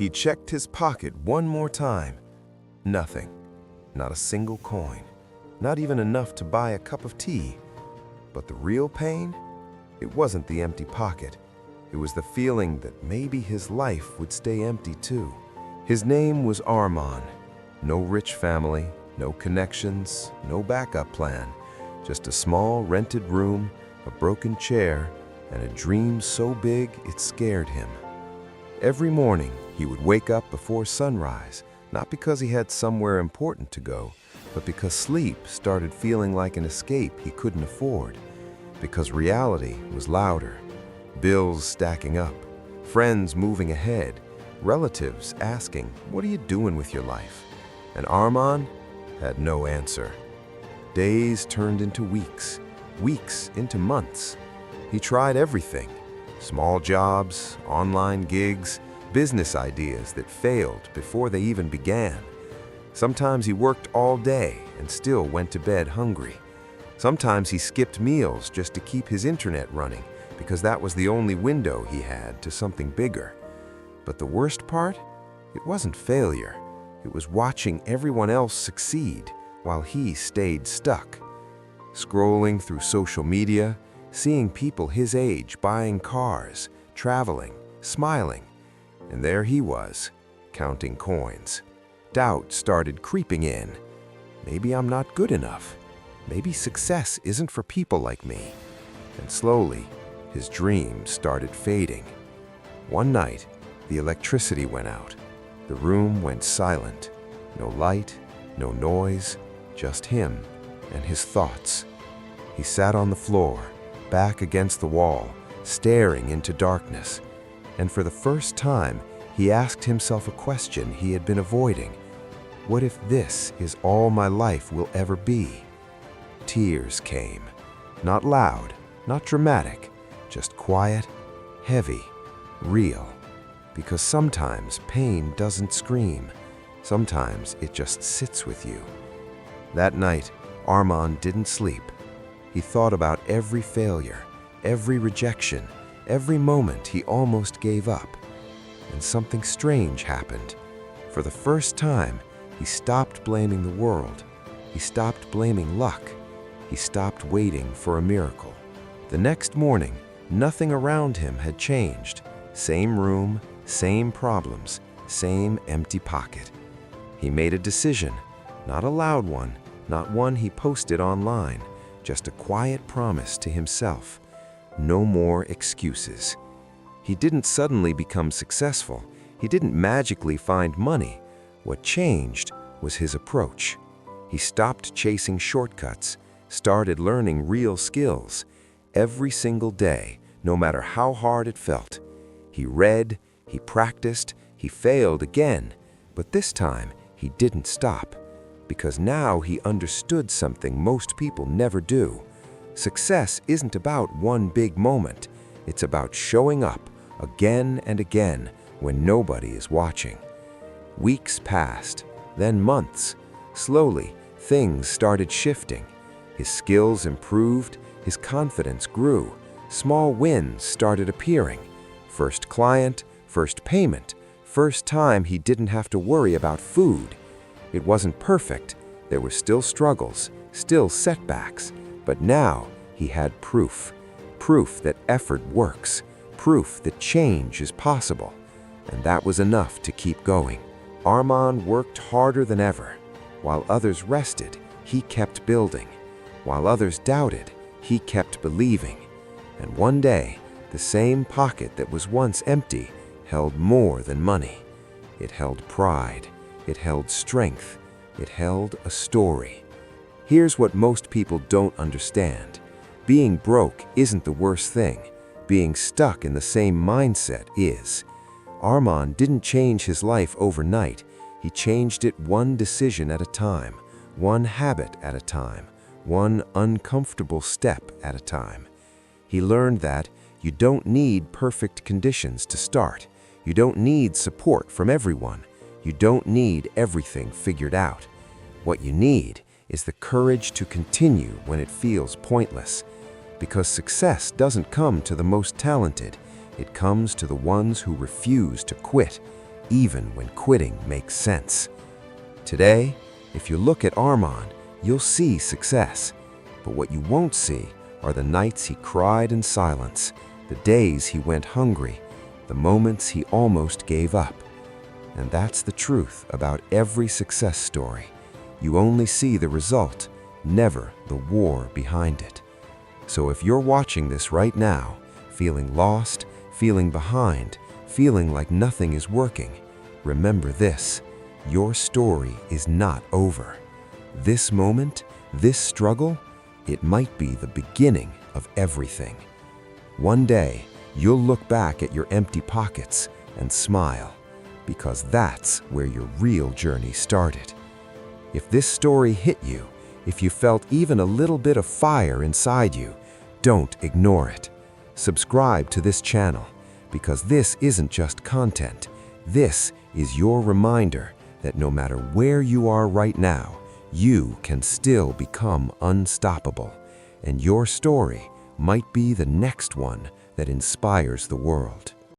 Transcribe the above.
He checked his pocket one more time. Nothing. Not a single coin. Not even enough to buy a cup of tea. But the real pain? It wasn't the empty pocket. It was the feeling that maybe his life would stay empty too. His name was Armand. No rich family, no connections, no backup plan. Just a small rented room, a broken chair, and a dream so big it scared him. Every morning, he would wake up before sunrise, not because he had somewhere important to go, but because sleep started feeling like an escape he couldn't afford. Because reality was louder, bills stacking up, friends moving ahead, relatives asking, "What are you doing with your life?" And Armand had no answer. Days turned into weeks, weeks into months. He tried everything: small jobs, online gigs, business ideas that failed before they even began. Sometimes he worked all day and still went to bed hungry. Sometimes he skipped meals just to keep his internet running because that was the only window he had to something bigger. But the worst part? It wasn't failure. It was watching everyone else succeed while he stayed stuck. Scrolling through social media, seeing people his age buying cars, traveling, smiling. And there he was, counting coins. Doubt started creeping in. Maybe I'm not good enough. Maybe success isn't for people like me. And slowly, his dreams started fading. One night, the electricity went out. The room went silent. No light, no noise, just him and his thoughts. He sat on the floor, back against the wall, staring into darkness. And for the first time, he asked himself a question he had been avoiding. What if this is all my life will ever be? Tears came. Not loud, not dramatic, just quiet, heavy, real. Because sometimes pain doesn't scream. Sometimes it just sits with you. That night, Armand didn't sleep. He thought about every failure, every rejection, every moment he almost gave up. And something strange happened. For the first time, he stopped blaming the world. He stopped blaming luck. He stopped waiting for a miracle. The next morning, nothing around him had changed. Same room, same problems, same empty pocket. He made a decision, not a loud one, not one he posted online, just a quiet promise to himself. No more excuses. He didn't suddenly become successful. He didn't magically find money. What changed was his approach. He stopped chasing shortcuts, started learning real skills. Every single day, no matter how hard it felt. He read, he practiced, he failed again, but this time he didn't stop. Because now he understood something most people never do. Success isn't about one big moment. It's about showing up again and again when nobody is watching. Weeks passed, then months. Slowly, things started shifting. His skills improved, his confidence grew. Small wins started appearing. First client, first payment, first time he didn't have to worry about food. It wasn't perfect. There were still struggles, still setbacks. But now he had proof. Proof that effort works. Proof that change is possible. And that was enough to keep going. Armand worked harder than ever. While others rested, he kept building. While others doubted, he kept believing. And one day, the same pocket that was once empty held more than money. It held pride. It held strength. It held a story. Here's what most people don't understand. Being broke isn't the worst thing. Being stuck in the same mindset is. Armand didn't change his life overnight. He changed it one decision at a time, one habit at a time, one uncomfortable step at a time. He learned that you don't need perfect conditions to start. You don't need support from everyone. You don't need everything figured out. What you need is the courage to continue when it feels pointless. Because success doesn't come to the most talented. It comes to the ones who refuse to quit. even when quitting makes sense. Today, if you look at Armand, you'll see success. But what you won't see are the nights he cried in silence, the days he went hungry, the moments he almost gave up. And that's the truth about every success story. You only see the result, never the war behind it. So if you're watching this right now, feeling lost, feeling behind, feeling like nothing is working, remember this: your story is not over. This moment, this struggle, it might be the beginning of everything. One day, you'll look back at your empty pockets and smile, because that's where your real journey started. If this story hit you, if you felt even a little bit of fire inside you, don't ignore it. Subscribe to this channel, because this isn't just content. This is your reminder that no matter where you are right now, you can still become unstoppable, and your story might be the next one that inspires the world.